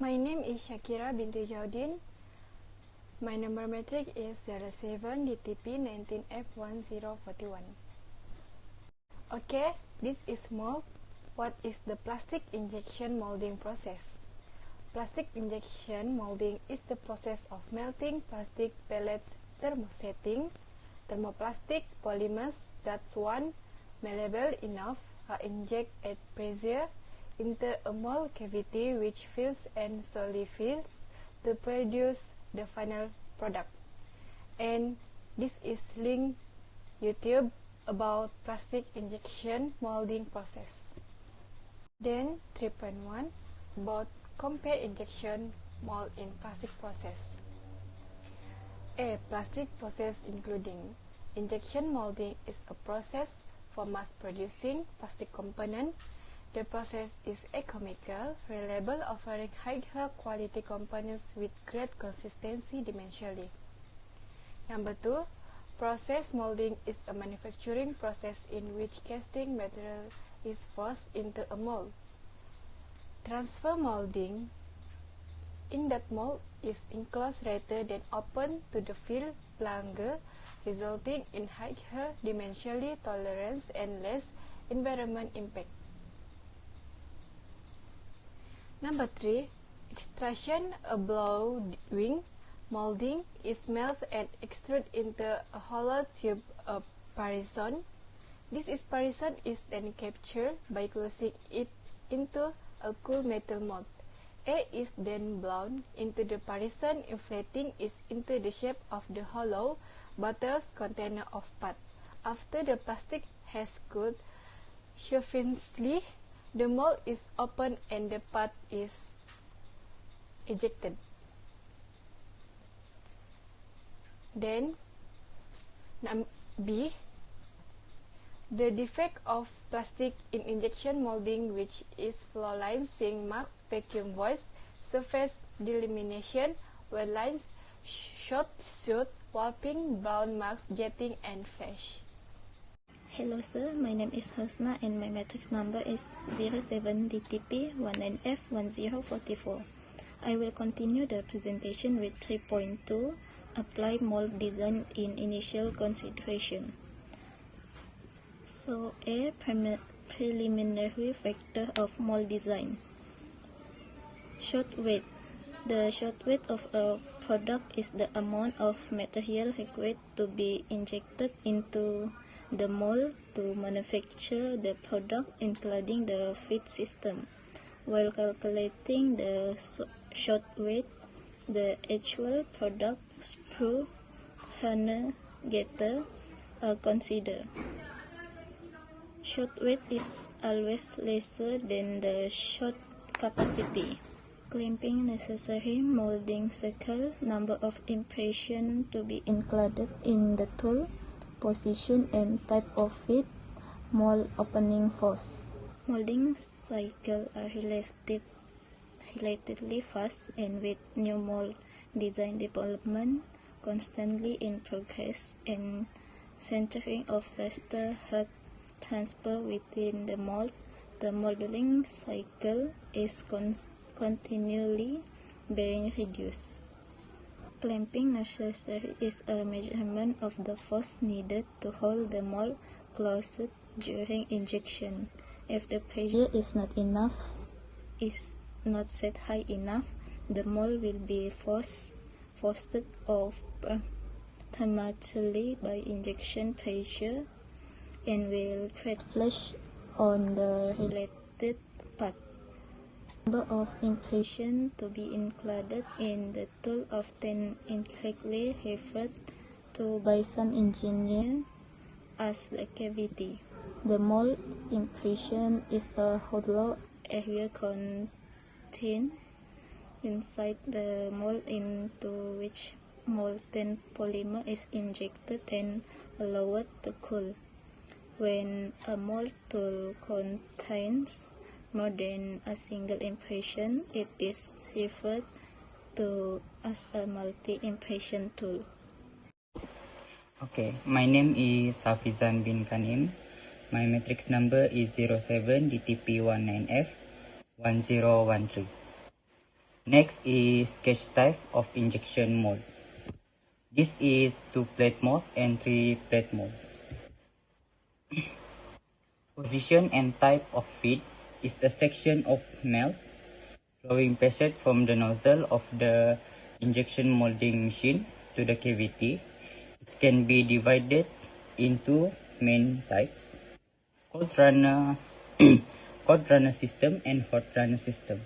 My name is Shakira binti Jaudin. My number matrix is 07 DTP 19F1041. Okay, this is mold. What is the plastic injection molding process? Plastic injection molding is the process of melting plastic pellets, thermosetting thermoplastic polymers that once malleable enough are injected at pressure into a mold cavity which fills and solidifies to produce the final product. And this is linked YouTube about plastic injection molding process. Then 3.1 about compare injection mold in plastic process. A plastic process including injection molding is a process for mass producing plastic component. The process is economical, reliable, offering higher quality components with great consistency dimensionally. Number 2, process molding is a manufacturing process in which casting material is forced into a mold. Transfer molding, in that mold is enclosed rather than open to the field plunger, resulting in higher dimensionally tolerance and less environment impact. Number 3, extrusion, a blowing molding is melted and extruded into a hollow tube of parison. This parison is then captured by closing it into a cool metal mold. Air is then blown into the parison, inflating it into the shape of the hollow bottle's container of part. After the plastic has cooled sufficiently, the mold is opened and the part is ejected. Then B, the defect of plastic in injection molding, which is flow lines, seam marks, vacuum voids, surface delamination, weld lines, short shoot, warping, brown marks, jetting, and flash. Hello sir, my name is Hosna and my matrix number is 07 DTP 19F1044. I will continue the presentation with 3.2, apply mold design in initial consideration. So, a preliminary factor of mold design. Short weight. The short weight of a product is the amount of material required to be injected into the mold to manufacture the product, including the feed system. While calculating the short weight, the actual product, sprue, hammer, getter are considered. Short weight is always lesser than the short capacity. Clamping necessary molding circle, number of impressions to be included in the tool, position and type of feed, mold opening force. Molding cycles are relatively fast, and with new mold design development constantly in progress and centering of faster heat transfer within the mold, the molding cycle is continually being reduced. Clamping necessary is a measurement of the force needed to hold the mold closed during injection. If the pressure is not set high enough, the mold will be forced off prematurely by injection pressure and will create flash on the related part. Number of impressions to be included in the tool often incorrectly referred to by some engineers as the cavity. The mold impression is a hollow area contained inside the mold into which molten polymer is injected and allowed to cool. When a mold tool contains more than a single impression, it is referred to as a multi-impression tool. Okay, my name is Hafizan bin Kanim. My matrix number is 07 DTP 19F1013. Next is sketch type of injection mold. This is 2-plate mold and 3-plate mold. Position and type of feed is a section of melt flowing pressure from the nozzle of the injection molding machine to the cavity. It can be divided into main types: cold runner, cold runner system and hot runner system.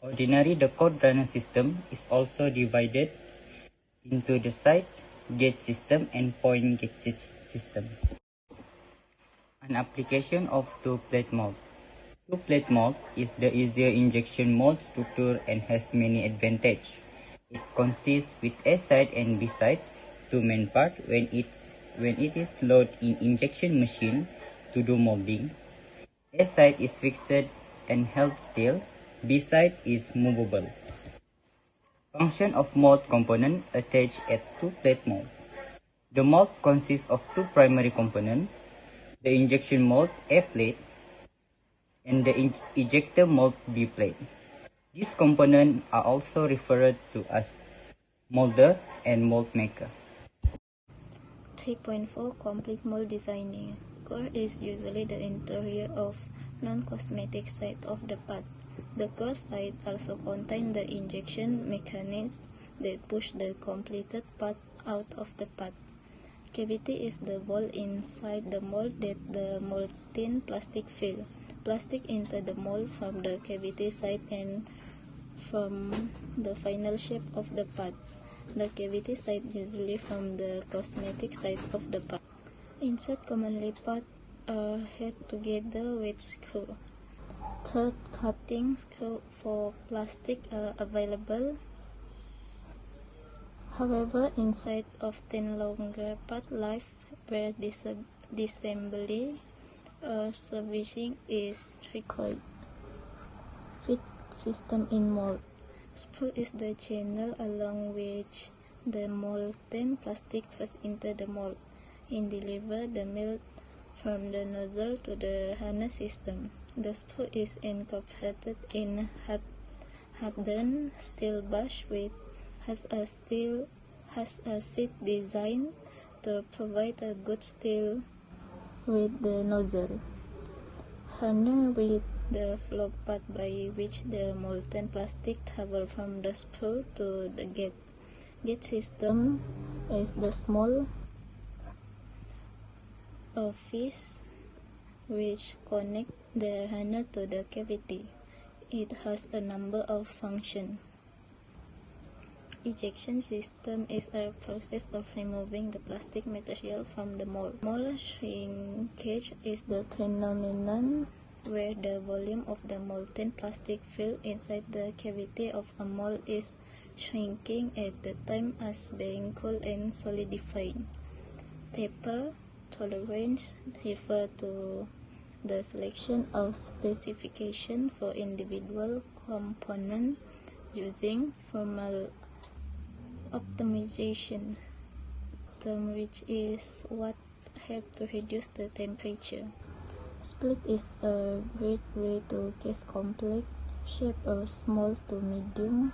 Ordinarily, the cold runner system is also divided into the side gate system and point gate system. An application of two-plate mold. Two-plate mold is the easier injection mold structure and has many advantages. It consists with A side and B side, two main parts when it is loaded in injection machine to do molding. A side is fixed and held still, B side is movable. Function of mold component attached at two-plate mold. The mold consists of two primary components, the injection mold A plate and the ejector mold B plate. These components are also referred to as molder and mold maker. 3.4 Complete mold designing. Core is usually the interior of non-cosmetic side of the part. The core side also contains the injection mechanism that push the completed part out of the part. Cavity is the wall inside the mold that the molten plastic fill. Plastic into the mold from the cavity side and from the final shape of the part. The cavity side usually from the cosmetic side of the part. Insert commonly part are held together with screw. Third cutting screw for plastic are available. However, inside often longer part life where disassembly or servicing is required. Fit system in mold. Screw is the channel along which the molten plastic first enter the mold and deliver the melt from the nozzle to the harness system. The screw is incorporated in hardened steel brush which has a seat designed to provide a good seal with the nozzle. Harness with the flow path by which the molten plastic travels from the screw to the gate. Gate system is the small orifice which connects the harness to the cavity. It has a number of functions. Ejection system is a process of removing the plastic material from the mold. Mold shrinkage is the phenomenon where the volume of the molten plastic filled inside the cavity of a mold is shrinking at the time as being cooled and solidifying. Taper tolerance refers to the selection of specification for individual components using formal optimization term, which is what help to reduce the temperature. Split is a great way to cast complex shape or small to medium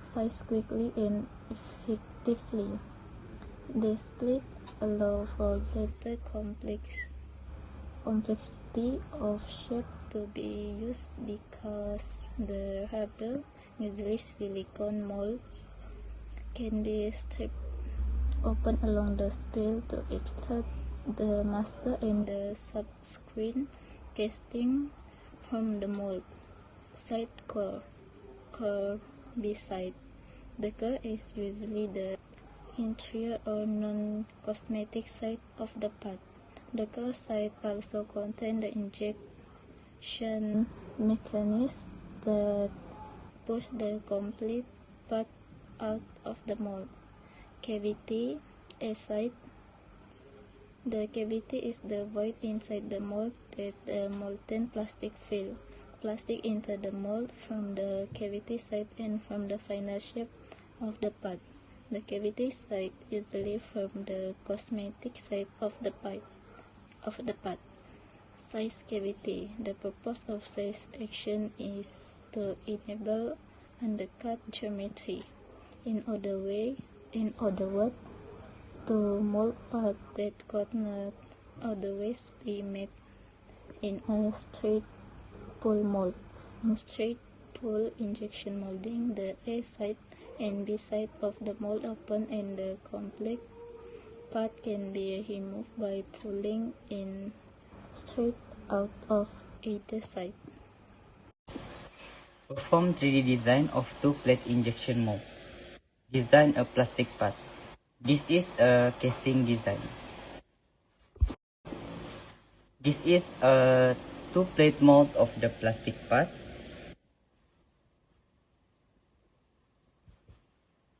size quickly and effectively. The split allows for greater complexity of shape to be used because the harder, usually silicone mold, can be stripped open along the spill to extract the master and the subsequent casting from the mold. Side core. Core B-side. The core is usually the interior or non-cosmetic side of the part. The core side also contains the injection mechanism that push the complete part out of the mold. Cavity A side. The cavity is the void inside the mold that the molten plastic fill. Plastic enter the mold from the cavity side and from the final shape of the part. The cavity side usually from the cosmetic side of the part. Size cavity. The purpose of size action is to enable undercut geometry. In other words, to mold parts that could not otherwise be made in a straight pull mold. In straight pull injection molding, the A side and B side of the mold open and the complex part can be removed by pulling in straight out of either side. Perform 3D design of two-plate injection mold. Design a plastic part. This is a casing design. This is a two-plate mold of the plastic part.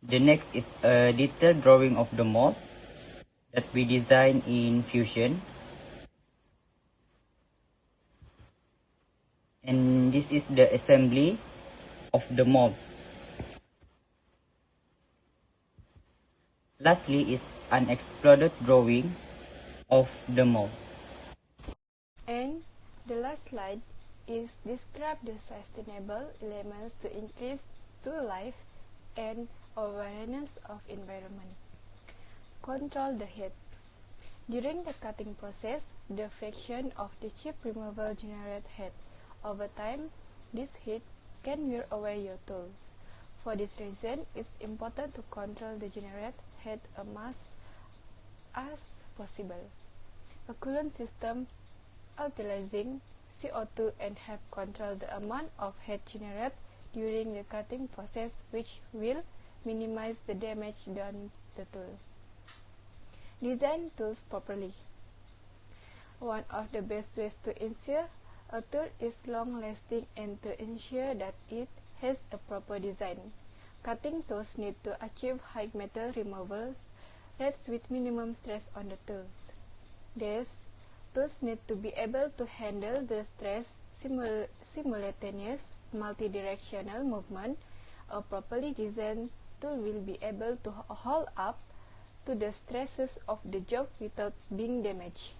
The next is a detailed drawing of the mold that we design in Fusion. And this is the assembly of the mold. Lastly is an exploded drawing of the mold. And the last slide is describe the sustainable elements to increase tool life and awareness of environment. Control the heat. During the cutting process, the friction of the chip removal generates heat. Over time, this heat can wear away your tools. For this reason, it's important to control the generated heat as much as possible. A coolant system utilizing CO2 and help control the amount of heat generated during the cutting process, which will minimize the damage done to the tool. Design tools properly. One of the best ways to ensure a tool is long-lasting and to ensure that it has a proper design. Cutting tools need to achieve high metal removal rates with minimum stress on the tools. These tools need to be able to handle the stress simultaneous multi-directional movement. A properly designed tool will be able to hold up to the stresses of the job without being damaged.